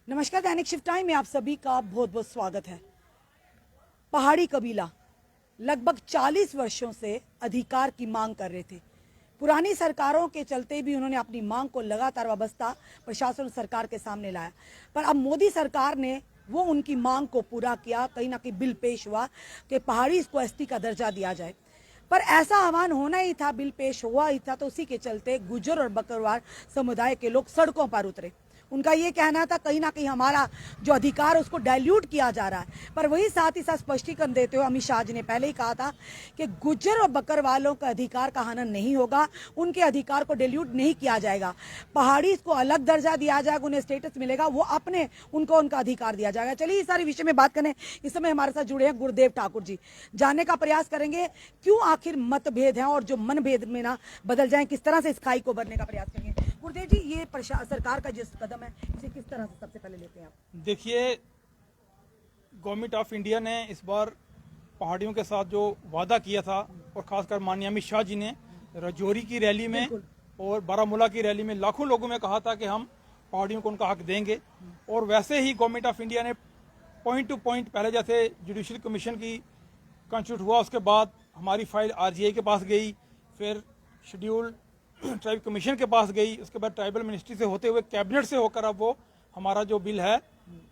नमस्कार, दैनिक shift time में आप सभी का बहुत बहुत स्वागत है। पहाड़ी कबीला लगभग 40 वर्षों से अधिकार की मांग कर रहे थे। पुरानी सरकारों के चलते भी उन्होंने अपनी मांग को लगातार वाबस्ता प्रशासन और सरकार के सामने लाया, पर अब मोदी सरकार ने वो उनकी मांग को पूरा किया। कहीं ना कहीं बिल पेश हुआ कि पहाड़ी को एसटी का दर्जा दिया जाए, पर ऐसा आह्वान होना ही था, बिल पेश हुआ ही था, तो उसी के चलते गुर्जर और बकरवाल समुदाय के लोग सड़कों पर उतरे। उनका ये कहना था कहीं ना कहीं हमारा जो अधिकार है उसको डाइल्यूट किया जा रहा है। पर वही साथ ही साथ स्पष्टीकरण देते हुए अमित शाह जी ने पहले ही कहा था कि गुर्जर और बकरवालों का अधिकार का हनन नहीं होगा, उनके अधिकार को डाइल्यूट नहीं किया जाएगा। पहाड़ी को अलग दर्जा दिया जाएगा, उन्हें स्टेटस मिलेगा, वो अपने उनको उनका अधिकार दिया जाएगा। चलिए इस सारे विषय में बात करें। इस समय हमारे साथ जुड़े हैं गुरुदेव ठाकुर जी। जानने का प्रयास करेंगे क्यों आखिर मतभेद हैं और जो मनभेद में ना बदल जाए, किस तरह से इस खाई को भरने का प्रयास करेंगे। गुरुदेव जी, ये सरकार का जिस कदम है इसे किस तरह से सबसे पहले लेते हैं आप? देखिए, गवर्नमेंट ऑफ इंडिया ने इस बार पहाड़ियों के साथ जो वादा किया था, और खासकर माननीय अमित शाह जी ने राजौरी की रैली में और बारामूला की रैली में लाखों लोगों में कहा था कि हम पहाड़ियों को उनका हक देंगे। और वैसे ही गवर्नमेंट ऑफ इंडिया ने पॉइंट टू पॉइंट, पहले जैसे जुडिशल कमीशन की कॉन्स्टिट्यूट हुआ, उसके बाद हमारी फाइल आरजीआई के पास गई, फिर शेड्यूल्ड ट्राइब कमीशन के पास गई, उसके बाद ट्राइबल मिनिस्ट्री से होते हुए कैबिनेट से होकर अब वो हमारा जो बिल है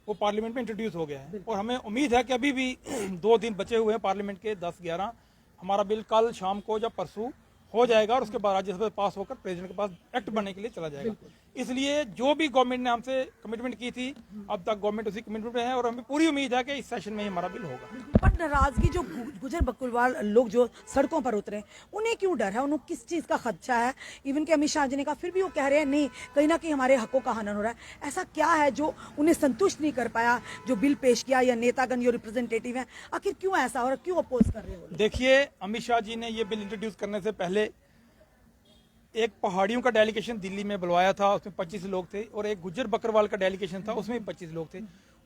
वो पार्लियामेंट में इंट्रोड्यूस हो गया है। और हमें उम्मीद है कि अभी भी 2 दिन बचे हुए हैं पार्लियामेंट के 10-11, हमारा बिल कल शाम को या परसों हो जाएगा और उसके बाद राज्यसभा पास होकर प्रेसिडेंट के पास एक्ट बनने के लिए चला जाएगा। इसलिए जो भी गवर्नमेंट ने हमसे कमिटमेंट की थी, अब तक गवर्नमेंट उसी कमिटमेंट में है और हमें पूरी उम्मीद है कि इस सेशन में ही हमारा बिल होगा। पर नाराजगी जो गुर्जर बकरवाल लोग जो सड़कों पर उतरे, उन्हें क्यों डर है? उन्हें किस चीज का खदशा है? इवन के अमित शाह जी ने कहा, फिर भी वो कह रहे हैं नहीं, कहीं ना कहीं हमारे हकों का हनन हो रहा है। ऐसा क्या है जो उन्हें संतुष्ट नहीं कर पाया जो बिल पेश किया, या नेतागण जो रिप्रेजेंटेटिव है, आखिर क्यों ऐसा हो रहा है, क्यों अपोज कर रहे हो? देखिए, अमित शाह जी ने ये बिल इंट्रोड्यूस करने से पहले एक पहाड़ियों का डेलीगेशन दिल्ली में बुलवाया था, उसमें 25 लोग थे, और एक गुज्जर बकरवाल का डेलीगेशन था, उसमें 25 लोग थे।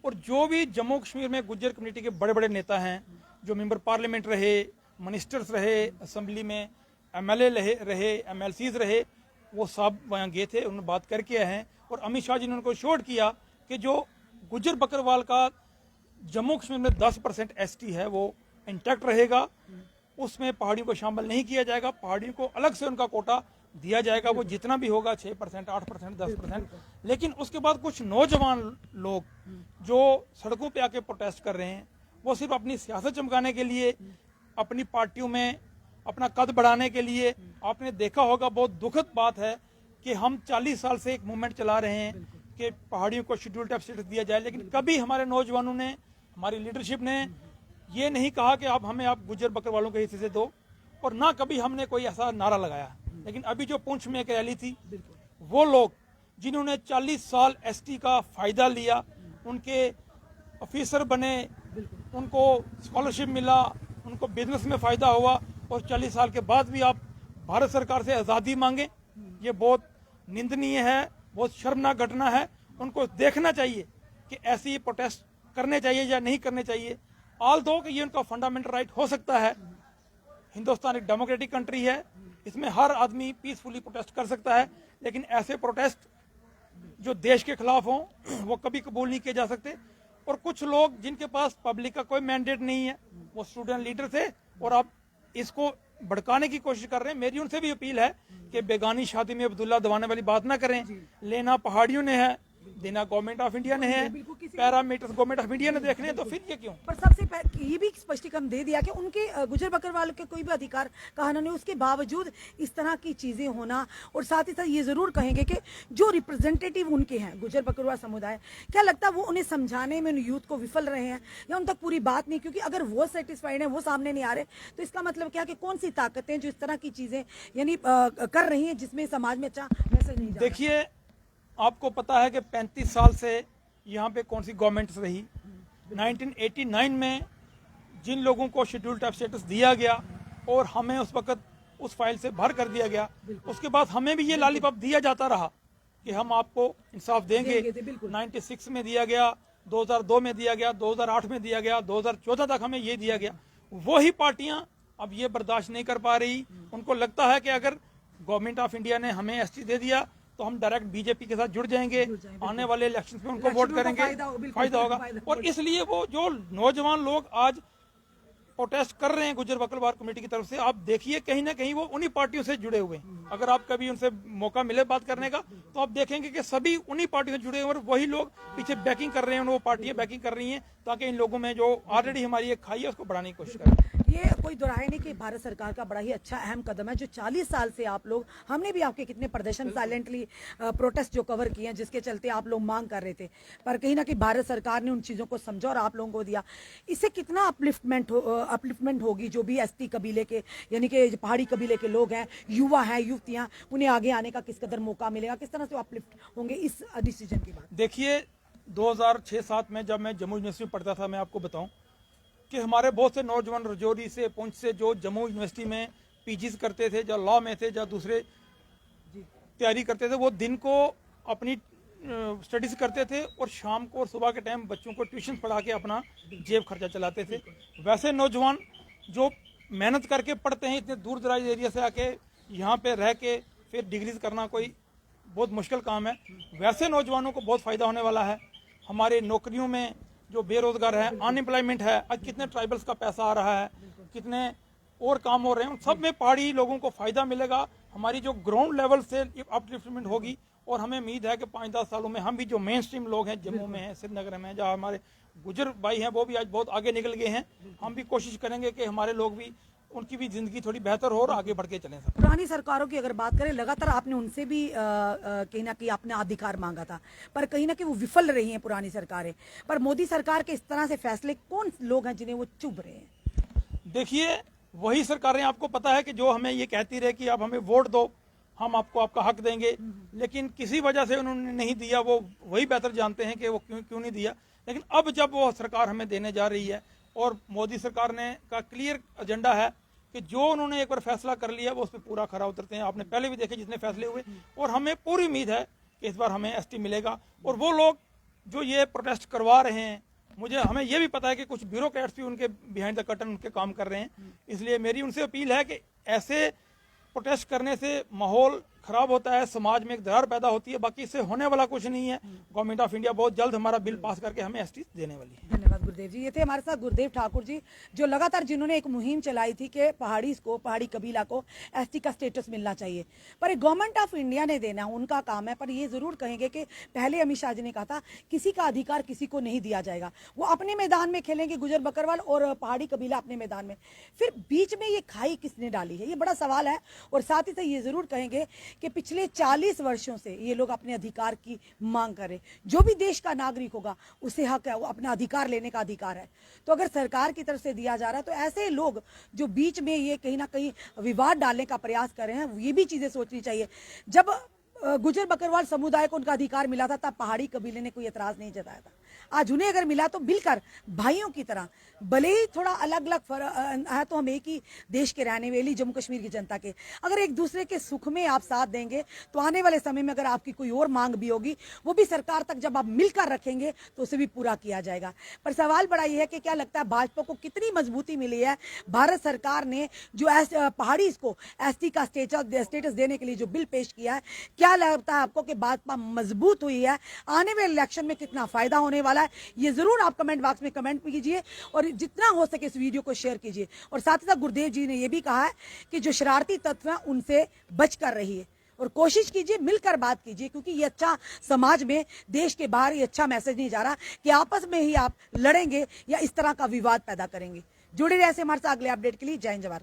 और जो भी जम्मू कश्मीर में गुज्जर कम्युनिटी के बड़े बड़े नेता हैं, जो मेंबर पार्लियामेंट रहे, मिनिस्टर्स रहे, असेंबली में एमएलए रहे, एमएलसीज रहे, वो सब वहाँ गए थे, उन्होंने बात करके आए हैं। और अमित शाह जी ने उनको श्योर किया कि जो गुज्जर बकरवाल का जम्मू कश्मीर में 10% एसटी है वो इंटैक्ट रहेगा, उसमें पहाड़ियों को शामिल नहीं किया जाएगा, पहाड़ियों को अलग से उनका कोटा दिया जाएगा, वो जितना भी होगा 6%, 8%, 10%। लेकिन उसके बाद कुछ नौजवान लोग जो सड़कों पे आके प्रोटेस्ट कर रहे हैं, वो सिर्फ अपनी सियासत चमकाने के लिए, अपनी पार्टियों में अपना कद बढ़ाने के लिए। आपने देखा होगा, बहुत दुखद बात है कि हम 40 साल से एक मूवमेंट चला रहे हैं कि पहाड़ियों को शेड्यूल्ड ट्राइब स्टेटस दिया जाए, लेकिन कभी हमारे नौजवानों ने, हमारी लीडरशिप ने ये नहीं कहा कि आप हमें आप गुज्जर बकरवालों के हिस्से से दो, और ना कभी हमने कोई ऐसा नारा लगाया। लेकिन अभी जो पुंछ में एक रैली थी, वो लोग जिन्होंने 40 साल एसटी का फायदा लिया, उनके ऑफिसर बने, उनको स्कॉलरशिप मिला, उनको बिजनेस में फायदा हुआ, और 40 साल के बाद भी आप भारत सरकार से आज़ादी मांगे, ये बहुत निंदनीय है, बहुत शर्मनाक घटना है। उनको देखना चाहिए कि ऐसी प्रोटेस्ट करने चाहिए या नहीं करने चाहिए। ऑल दो कि ये उनका फंडामेंटल राइट हो सकता है। हिंदुस्तान एक डेमोक्रेटिक कंट्री है, इसमें हर आदमी पीसफुली प्रोटेस्ट कर सकता है, लेकिन ऐसे प्रोटेस्ट जो देश के खिलाफ हों वो कभी कबूल नहीं किए जा सकते। और कुछ लोग जिनके पास पब्लिक का कोई मैंडेट नहीं है, वो स्टूडेंट लीडर थे और अब इसको भड़काने की कोशिश कर रहे हैं। मेरी उनसे भी अपील है कि बेगानी शादी में अब्दुल्ला दबाने वाली बात ना करें। लेना पहाड़ियों ने है, देना गवर्नमेंट ऑफ इंडिया ने है, पैरामीटर्स गवर्नमेंट ऑफ इंडिया ने देखने हैं, तो फिर ये क्यों? पर सबसे पहले ये भी स्पष्टीकरण दे दिया कि उनके गुज्जर बकरवाल के कोई भी अधिकार का हनन नहीं, उसके बावजूद इस तरह की चीजें होना। और साथ ही साथ ये जरूर कहेंगे कि जो रिप्रेजेंटेटिव उनके हैं गुज्जर बकरवाल समुदाय, क्या लगता है वो उन्हें समझाने में, उन यूथ को विफल रहे हैं, या उन तक पूरी बात नहीं? क्योंकि अगर वो सेटिस्फाइड है, वो सामने नहीं आ रहे, तो इसका मतलब क्या कि कौन सी ताकतें जो इस तरह की चीजें यानी कर रही है जिसमें समाज में अच्छा मैसेज नहीं जा रहा? देखिए, आपको पता है कि 35 साल से यहाँ पे कौन सी गवर्नमेंट्स रही। 1989 में जिन लोगों को शेड्यूल्ड ट्राइब स्टेटस दिया गया और हमें उस वक्त उस फाइल से भर कर दिया गया, उसके बाद हमें भी ये लॉलीपॉप दिया जाता रहा कि हम आपको इंसाफ देंगे। 96 में दिया गया, 2002 में दिया गया, 2008 में दिया गया, 2014 तक हमें ये दिया गया। वही पार्टियां अब ये बर्दाश्त नहीं कर पा रही। उनको लगता है कि अगर गवर्नमेंट ऑफ इंडिया ने हमें एसटी दे दिया तो हम डायरेक्ट बीजेपी के साथ जुड़ जाएंगे, आने वाले इलेक्शन में उनको वोट करेंगे, फायदा होगा। और इसलिए वो जो नौजवान लोग आज प्रोटेस्ट कर रहे हैं गुजर बकरवाल कमेटी की तरफ से, आप देखिए कहीं ना कहीं वो उन्हीं पार्टियों से जुड़े हुए हैं। अगर आप कभी उनसे मौका मिले बात करने का तो आप देखेंगे कि सभी उन्हीं पार्टियों से जुड़े हुए और वही लोग पीछे बैकिंग कर रहे हैं, वो पार्टियां बैकिंग कर रही हैं ताकि इन लोगों में जो ऑलरेडी हमारी एक खाई है उसको बढ़ाने की कोशिश करें। ये कोई दोराहे नहीं कि भारत सरकार का बड़ा ही अच्छा अहम कदम है जो 40 साल से आप लोग, हमने भी आपके कितने प्रदर्शन साइलेंटली प्रोटेस्ट जो कवर किए हैं जिसके चलते आप लोग मांग कर रहे थे, पर कहीं ना कहीं भारत सरकार ने उन चीज़ों को समझा और आप लोगों को दिया। इससे कितना अपलिफ्टमेंट होगी जो भी एसटी कबीले के यानी कि पहाड़ी कबीले के लोग हैं, युवा हैं, युवतियाँ, उन्हें आगे आने का किस कदर मौका मिलेगा, किस तरह से अपलिफ्ट होंगे इस डिसीजन की बात? देखिए 2006-7 में जब मैं जम्मू यूनिवर्सिटी में पढ़ता था, मैं आपको बताऊं कि हमारे बहुत से नौजवान रजौरी से, पुंछ से जो जम्मू यूनिवर्सिटी में पीजीज करते थे, जो लॉ में थे, जो दूसरे तैयारी करते थे, वो दिन को अपनी स्टडीज करते थे और शाम को और सुबह के टाइम बच्चों को ट्यूशन पढ़ा के अपना जेब खर्चा चलाते थे। वैसे नौजवान जो मेहनत करके पढ़ते हैं, इतने दूर दराज एरिया से आके यहाँ पे रह के फिर डिग्रीज करना कोई बहुत मुश्किल काम है, वैसे नौजवानों को बहुत फ़ायदा होने वाला है। हमारे नौकरियों में जो बेरोजगार है, अनएम्प्लॉयमेंट है, आज कितने ट्राइबल्स का पैसा आ रहा है, कितने और काम हो रहे हैं, उन सब में पहाड़ी लोगों को फ़ायदा मिलेगा। हमारी जो ग्राउंड लेवल से अपलिफ्टमेंट होगी और हमें उम्मीद है कि 5-10 सालों में हम भी जो मेन स्ट्रीम लोग हैं, जम्मू में हैं, श्रीनगर में हैं, जहाँ हमारे गुजर भाई हैं, वो भी आज बहुत आगे निकल गए हैं। हम भी कोशिश करेंगे कि हमारे लोग भी, उनकी भी जिंदगी थोड़ी बेहतर हो और आगे बढ़ के चलें। पुरानी सरकारों की अगर बात करें, लगातार आपने उनसे भी कहीं ना कहीं अपने अधिकार मांगा था, पर कहीं ना कहीं वो विफल रही हैं पुरानी सरकारें। पर मोदी सरकार के इस तरह से फैसले, कौन लोग हैं जिन्हें वो चुभ रहे हैं? देखिए वही सरकारें, आपको पता है कि जो हमें ये कहती रहे कि आप हमें वोट दो, हम आपको आपका हक देंगे, लेकिन किसी वजह से उन्होंने नहीं दिया। वो वही बेहतर जानते हैं कि वो क्यों नहीं दिया। लेकिन अब जब वो सरकार हमें देने जा रही है और मोदी सरकार ने का क्लियर एजेंडा है कि जो उन्होंने एक बार फैसला कर लिया वो उस पर पूरा खरा उतरते हैं। आपने पहले भी देखे जितने फैसले हुए, और हमें पूरी उम्मीद है कि इस बार हमें एसटी मिलेगा। और वो लोग जो ये प्रोटेस्ट करवा रहे हैं, हमें ये भी पता है कि कुछ ब्यूरोक्रेट्स भी उनके बिहाइंड द कर्टन उनके काम कर रहे हैं। इसलिए मेरी उनसे अपील है कि ऐसे प्रोटेस्ट करने से माहौल खराब होता है, समाज में एक दरार पैदा होती है, बाकी इससे होने वाला कुछ नहीं है। गवर्नमेंट ऑफ इंडिया बहुत जल्द हमारा बिल पास करके हमें एसटी देने वाली है। धन्यवाद गुरुदेव जी। ये थे हमारे साथ गुरुदेव ठाकुर जी, जो लगातार जिन्होंने एक मुहिम चलाई थी कि पहाड़ी कबीला को एसटी का स्टेटस मिलना चाहिए, पर गवर्नमेंट ऑफ इंडिया ने देना उनका काम है। पर ये जरूर कहेंगे कि पहले अमित शाह जी ने कहा था किसी का अधिकार किसी को नहीं दिया जाएगा, वो अपने मैदान में खेलेंगे गुजर बकरवाल और पहाड़ी कबीला अपने मैदान में, फिर बीच में ये खाई किसने डाली है, ये बड़ा सवाल है। और साथ ही साथ ये जरूर कहेंगे कि पिछले 40 वर्षों से ये लोग अपने अधिकार की मांग करें। जो भी देश का नागरिक होगा उसे हक है, वो अपना अधिकार लेने का अधिकार है। तो अगर सरकार की तरफ से दिया जा रहा है तो ऐसे लोग जो बीच में ये कहीं ना कहीं विवाद डालने का प्रयास कर रहे हैं, ये भी चीजें सोचनी चाहिए। जब गुजर बकरवाल समुदाय को उनका अधिकार मिला था तब पहाड़ी कबीले ने कोई एतराज नहीं जताया था। आज उन्हें अगर मिला तो मिलकर भाइयों की तरह, भले ही थोड़ा अलग अलग है तो हम एक ही देश के रहने वाली जम्मू कश्मीर की जनता के, अगर एक दूसरे के सुख में आप साथ देंगे तो आने वाले समय में अगर आपकी कोई और मांग भी होगी वो भी सरकार तक जब आप मिलकर रखेंगे तो उसे भी पूरा किया जाएगा। पर सवाल बड़ा ये है कि क्या लगता है भाजपा को कितनी मजबूती मिली है भारत सरकार ने जो पहाड़ी को एसटी का स्टेटस देने के लिए जो बिल पेश किया है, क्या लगता है आपको कि भाजपा मजबूत हुई है? आने वाले इलेक्शन में कितना फायदा होने वाला है, ये जरूर आप कमेंट बॉक्स में कमेंट कीजिए और जितना हो सके इस वीडियो को शेयर कीजिए। और साथ ही साथ गुरुदेव जी ने यह भी कहा है कि जो शरारती तत्व हैं उनसे बच कर रहिए और कोशिश कीजिए मिलकर बात कीजिए, क्योंकि ये अच्छा समाज में, देश के बाहर ये अच्छा मैसेज नहीं जा रहा कि आपस में ही आप लड़ेंगे या इस तरह का विवाद पैदा करेंगे। जुड़े रहे ऐसे हमारे साथ अगले अपडेट के लिए। जय हिंद जवाहर।